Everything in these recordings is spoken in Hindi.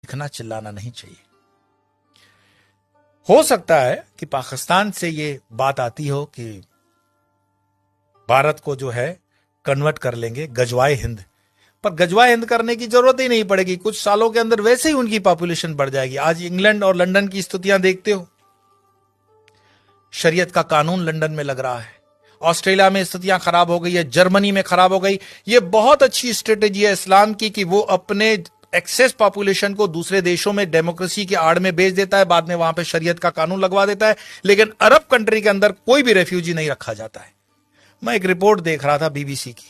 चीखना चिल्लाना नहीं चाहिए। हो सकता है कि पाकिस्तान से ये बात आती हो कि भारत को जो है कन्वर्ट कर लेंगे गजवाए हिंद, पर गजवाए हिंद करने की जरूरत ही नहीं पड़ेगी। कुछ सालों के अंदर वैसे ही उनकी पॉपुलेशन बढ़ जाएगी। आज इंग्लैंड और लंदन की स्थितियां देखते हो, शरीयत का कानून लंदन में लग रहा है, ऑस्ट्रेलिया में स्थितियां खराब हो गई है, जर्मनी में खराब हो गई। ये बहुत अच्छी स्ट्रेटेजी है इस्लाम की कि वो अपने एक्सेस पॉपुलेशन को दूसरे देशों में डेमोक्रेसी की आड़ में बेच देता है, बाद में वहां पे शरीयत का कानून लगवा देता है, लेकिन अरब कंट्री के अंदर कोई भी रेफ्यूजी नहीं रखा जाता है। मैं एक रिपोर्ट देख रहा था बीबीसी की,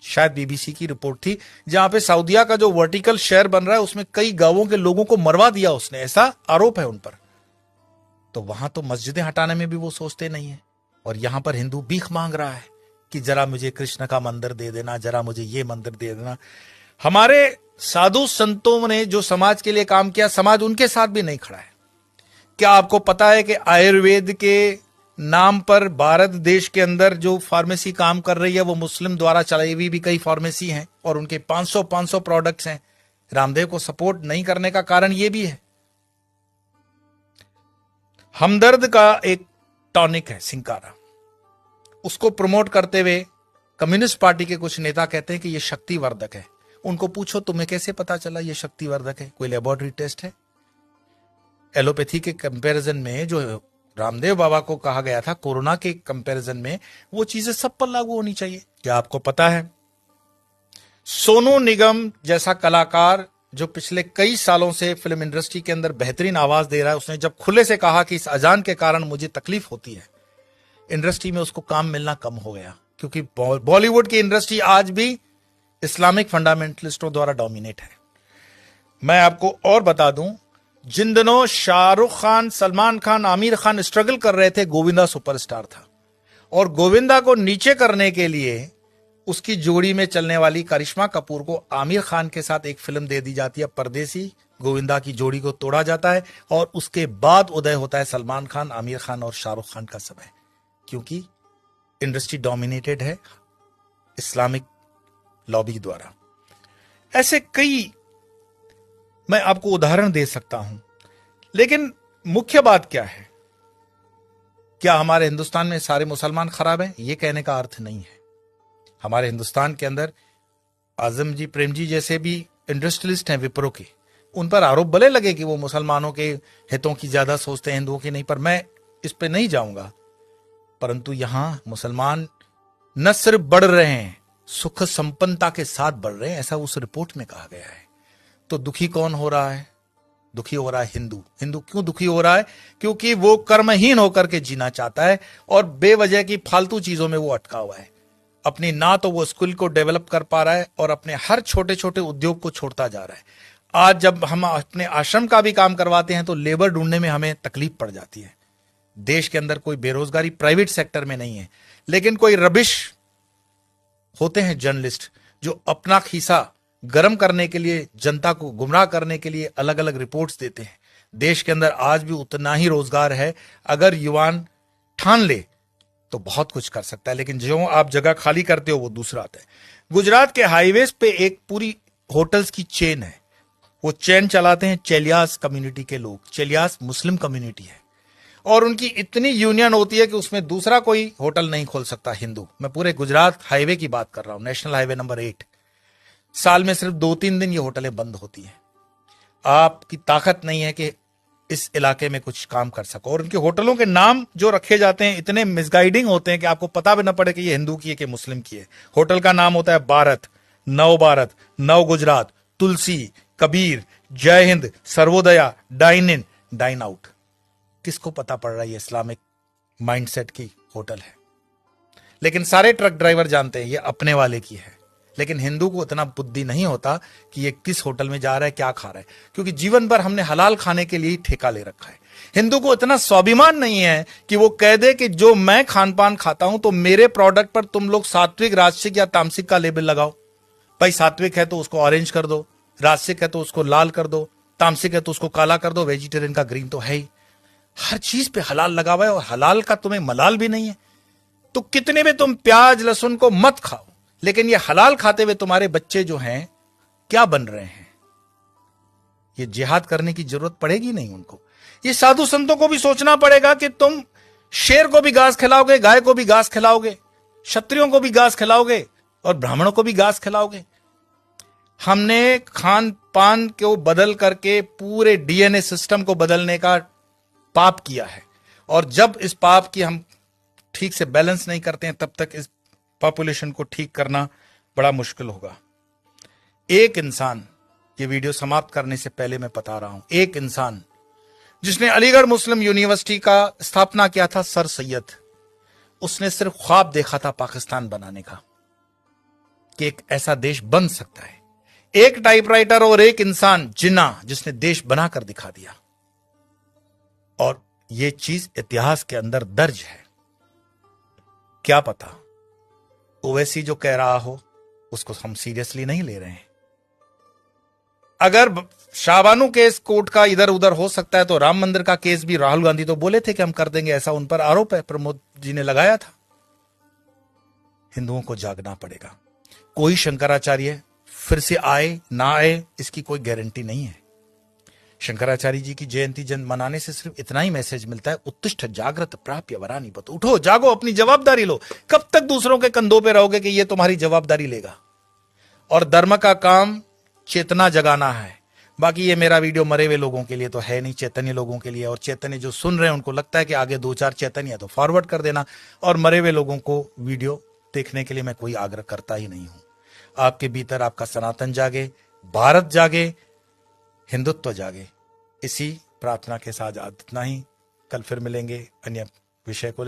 शायद बीबीसी की रिपोर्ट थी, जहां पे सऊदिया का जो वर्टिकल शेयर बन रहा है उसमें कई गांवों के लोगों को मरवा दिया उसने, ऐसा आरोप है उन पर। तो वहां तो मस्जिदें हटाने में भी वो सोचते नहीं है, और यहां पर हिंदू भीख मांग रहा है कि जरा मुझे कृष्ण का मंदिर दे देना, जरा मुझे ये मंदिर दे देना। हमारे साधु संतों ने जो समाज के लिए काम किया, समाज उनके साथ भी नहीं खड़ा है। क्या आपको पता है कि आयुर्वेद के नाम पर भारत देश के अंदर जो फार्मेसी काम कर रही है वो मुस्लिम द्वारा चलाई हुई भी कई फार्मेसी हैं, और उनके 500 प्रोडक्ट्स हैं। रामदेव को सपोर्ट नहीं करने का कारण ये भी है। हमदर्द का एक टॉनिक है सिंकारा, उसको प्रमोट करते हुए कम्युनिस्ट पार्टी के कुछ नेता कहते हैं कि यह शक्तिवर्धक है। उनको पूछो तुम्हें कैसे पता चला यह शक्तिवर्धक है, कोई लेबोरेटरी टेस्ट है? एलोपैथी के कंपैरिजन में जो रामदेव बाबा को कहा गया था कोरोना के कंपैरिजन में, वो चीजें सब पर लागू होनी चाहिए। क्या आपको पता है सोनू निगम जैसा कलाकार जो पिछले कई सालों से फिल्म इंडस्ट्री के अंदर बेहतरीन आवाज दे रहा है, उसने जब खुले से कहा कि इस अजान के कारण मुझे तकलीफ होती है, इंडस्ट्री में उसको काम मिलना कम हो गया, क्योंकि बॉलीवुड की इंडस्ट्री आज भी इस्लामिक फंडामेंटलिस्टों द्वारा डोमिनेट है। मैं आपको और बता दूं, जिन दिनों शाहरुख खान, सलमान खान, आमिर खान स्ट्रगल कर रहे थे, गोविंदा सुपरस्टार था, और गोविंदा को नीचे करने के लिए उसकी जोड़ी में चलने वाली करिश्मा कपूर को आमिर खान के साथ एक फिल्म दे दी जाती है परदेसी। गोविंदा की जोड़ी को तोड़ा जाता है, और उसके बाद उदय होता है सलमान खान, आमिर खान और शाहरुख खान का समय, क्योंकि इंडस्ट्री डोमिनेटेड है इस्लामिक लॉबी द्वारा। ऐसे कई मैं आपको उदाहरण दे सकता हूं, लेकिन मुख्य बात क्या है? क्या हमारे हिंदुस्तान में सारे मुसलमान खराब हैं? यह कहने का अर्थ नहीं है। हमारे हिंदुस्तान के अंदर आजम जी, प्रेम जी जैसे भी इंडस्ट्रियलिस्ट हैं विप्रो के, उन पर आरोप भले लगे कि वो मुसलमानों के हितों की ज्यादा सोचते हैं, हिंदुओं की नहीं, पर मैं इस पे नहीं जाऊंगा। परंतु यहां मुसलमान न सिर्फ बढ़ रहे हैं, सुख संपन्नता के साथ बढ़ रहे हैं, ऐसा उस रिपोर्ट में कहा गया है। तो दुखी कौन हो रहा है? दुखी हो रहा है हिंदू। हिंदू क्यों दुखी हो रहा है? क्योंकि वो कर्महीन होकर के जीना चाहता है, और बेवजह की फालतू चीजों में वो अटका हुआ है। अपनी ना तो वो स्किल को डेवलप कर पा रहा है, और अपने हर छोटे छोटे उद्योग को छोड़ता जा रहा है। आज जब हम अपने आश्रम का भी काम करवाते हैं तो लेबर ढूंढने में हमें तकलीफ पड़ जाती है। देश के अंदर कोई बेरोजगारी प्राइवेट सेक्टर में नहीं है, लेकिन कोई रबिश होते हैं जर्नलिस्ट जो अपना खीसा गर्म करने के लिए, जनता को गुमराह करने के लिए अलग अलग रिपोर्ट्स देते हैं। देश के अंदर आज भी उतना ही रोजगार है, अगर युवान ठान ले तो बहुत कुछ कर सकता है, लेकिन जो आप जगह खाली करते हो वो दूसरा आता है। गुजरात के हाईवेज पे एक पूरी होटल्स की चेन है, वो चेन चलाते हैं चेलियास कम्युनिटी के लोग। चेलियास मुस्लिम कम्युनिटी है, और उनकी इतनी यूनियन होती है कि उसमें दूसरा कोई होटल नहीं खोल सकता हिंदू। मैं पूरे गुजरात हाईवे की बात कर रहा हूं, नेशनल हाईवे नंबर 8। साल में सिर्फ 2-3 दिन ये होटलें बंद होती हैं। आपकी ताकत नहीं है कि इस इलाके में कुछ काम कर सको, और उनके होटलों के नाम जो रखे जाते हैं इतने मिसगाइडिंग होते हैं कि आपको पता भी ना पड़े कि ये हिंदू की है कि मुस्लिम की है। होटल का नाम होता है भारत, नव Gujarat, Tulsi, Kabir, Jai Hind, Sarvodaya, dine in, dine out. किसको पता पड़ रहा है ये इस्लामिक माइंडसेट की होटल है? लेकिन सारे ट्रक ड्राइवर जानते हैं ये अपने वाले की है, लेकिन हिंदू को इतना बुद्धि नहीं होता कि ये किस होटल में जा रहा है, क्या खा रहा है, क्योंकि जीवन भर हमने हलाल खाने के लिए ही ठेका ले रखा है। हिंदू को इतना स्वाभिमान नहीं है कि वो कह दे कि जो मैं खान पान खाता हूं तो मेरे प्रोडक्ट पर तुम लोग सात्विक, राजसिक या तामसिक का लेबल लगाओ। भाई सात्विक है तो उसको ऑरेंज कर दो, राजसिक है तो उसको लाल कर दो, तामसिक है तो उसको काला कर दो, वेजिटेरियन का ग्रीन तो है ही। हर चीज पे हलाल लगा हुआ है, और हलाल का तुम्हें मलाल भी नहीं है। तो कितने भी तुम प्याज लहसुन को मत खाओ, लेकिन ये हलाल खाते हुए तुम्हारे बच्चे जो हैं क्या बन रहे हैं? ये जिहाद करने की जरूरत पड़ेगी नहीं उनको। ये साधु संतों को भी सोचना पड़ेगा कि तुम शेर को भी घास खिलाओगे, गाय को भी घास खिलाओगे, क्षत्रियों को भी घास खिलाओगे और ब्राह्मणों को भी घास खिलाओगे। हमने खान पान को बदल करके पूरे डीएनए सिस्टम को बदलने का पाप किया है, और जब इस पाप की हम ठीक से बैलेंस नहीं करते हैं तब तक इस पॉपुलेशन को ठीक करना बड़ा मुश्किल होगा। एक इंसान, ये वीडियो समाप्त करने से पहले मैं बता रहा हूं, एक इंसान जिसने अलीगढ़ मुस्लिम यूनिवर्सिटी का स्थापना किया था, सर सैयद, उसने सिर्फ ख्वाब देखा था पाकिस्तान बनाने का, कि एक ऐसा देश बन सकता है। एक टाइपराइटर और एक इंसान जिन्ना, जिसने देश बनाकर दिखा दिया, और यह चीज इतिहास के अंदर दर्ज है। क्या पता ओवैसी जो कह रहा हो उसको हम सीरियसली नहीं ले रहे हैं। अगर शाहबानू केस कोर्ट का इधर उधर हो सकता है तो राम मंदिर का केस भी राहुल गांधी तो बोले थे कि हम कर देंगे, ऐसा उन पर आरोप है, प्रमोद जी ने लगाया था। हिंदुओं को जागना पड़ेगा। कोई शंकराचार्य फिर से आए ना आए इसकी कोई गारंटी नहीं है। शंकराचार्य जी की जयंती मनाने से सिर्फ इतना ही मैसेज मिलता है, उत्तिष्ठ जागृत प्राप्य वरानी बत, उठो जागो, अपनी जवाबदारी लो। कब तक दूसरों के कंधों पे रहोगे कि ये तुम्हारी जवाबदारी लेगा? और धर्म का काम चेतना जगाना है। बाकी ये मेरा वीडियो मरे हुए लोगों के लिए तो है नहीं, चैतन्य लोगों के लिए। और चैतन्य जो सुन रहे हैं उनको लगता है कि आगे 2-4 चैतन्य है तो फॉरवर्ड कर देना, और मरे हुए लोगों को वीडियो देखने के लिए मैं कोई आग्रह करता ही नहीं हूं। आपके भीतर आपका सनातन जागे, भारत जागे, हिंदुत्व जागे। इसी प्रार्थना के साथ इतना ही। कल फिर मिलेंगे अन्य विषय को।